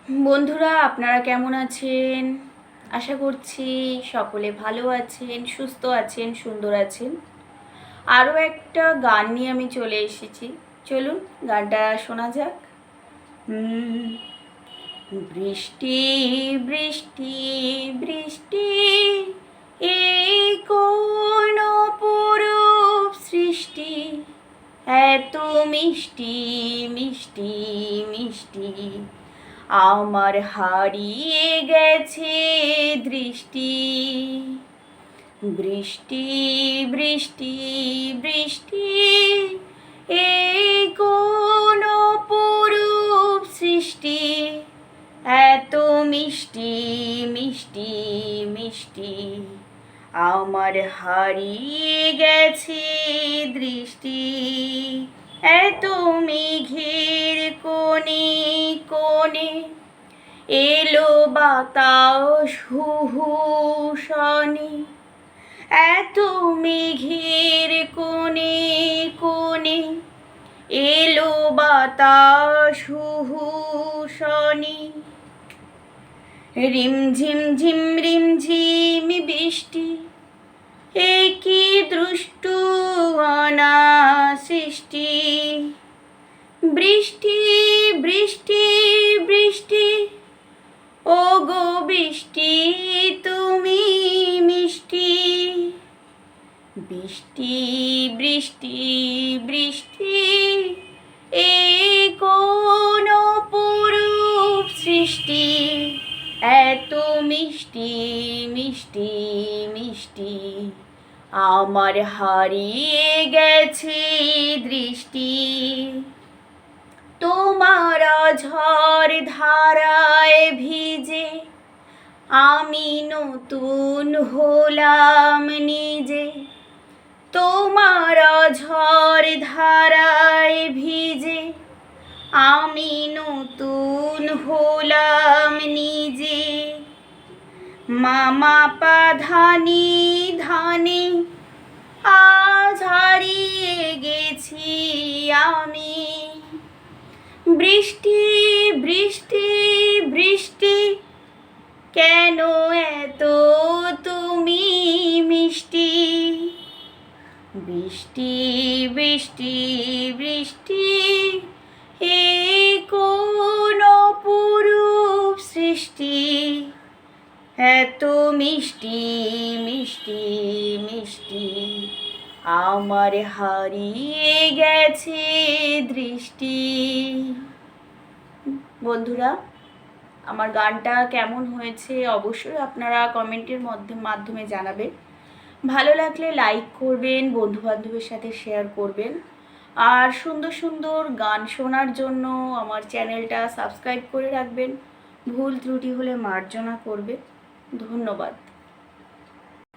বন্ধুরা, আপনারা কেমন আছেন? আশা করছি সকলে ভালো আছেন, সুস্থ আছেন, সুন্দর আছেন। আরও একটা গান নিয়ে আমি চলে এসেছি। চলুন গানটা শোনা যাক। বৃষ্টি বৃষ্টি বৃষ্টি, এই কোন অপরূপ সৃষ্টি, এত মিষ্টি মিষ্টি মিষ্টি, আমার হারিয়ে গেছে দৃষ্টি। বৃষ্টি বৃষ্টি বৃষ্টি, এই কোন অপরূপ সৃষ্টি, এত মিষ্টি মিষ্টি মিষ্টি, আমার হারিয়ে গেছে দৃষ্টি। এত মেঘের কোণে কোণে এলো বাতাস হু হু শনে, এত মেঘের কোণে কোণে এলো বাতাস হু হু শনে, রিমঝিম ঝিম বৃষ্টি, এ কি দুষ্টু অনাসৃষ্টি। বৃষ্টি বৃষ্টি বৃষ্টি, ও গো বৃষ্টি তুমি মিষ্টি। বৃষ্টি বৃষ্টি বৃষ্টি, এই কোন অপরূপ সৃষ্টি, এত মিষ্টি মিষ্টি মিষ্টি, আমার হারিয়ে গেছে দৃষ্টি। তোমার ঝড় ধারায় ভিজে আমি নতুন হলাম নিজে। তোমার ঝড় ধারায় ভিজে আমি নতুন হলাম নিজে। মামা পা ধানি ধানে আজ হারিয়ে গেছি আমি। বৃষ্টি বৃষ্টি বৃষ্টি, কেন এত তুমি মিষ্টি। বৃষ্টি বৃষ্টি বৃষ্টি, এই কোন অপরূপ সৃষ্টি, এত মিষ্টি মিষ্টি মিষ্টি, আমার হারিয়ে গেছে দৃষ্টি। বন্ধুরা, আমার গানটা কেমন হয়েছে অবশ্যই আপনারা কমেন্টের মাধ্যমে জানাবেন। ভালো লাগলে লাইক করবেন, বন্ধুবান্ধবের সাথে শেয়ার করবেন। আর সুন্দর সুন্দর গান শোনার জন্য আমার চ্যানেলটা সাবস্ক্রাইব করে রাখবেন। ভুল ত্রুটি হলে মার্জনা করবে। ধন্যবাদ।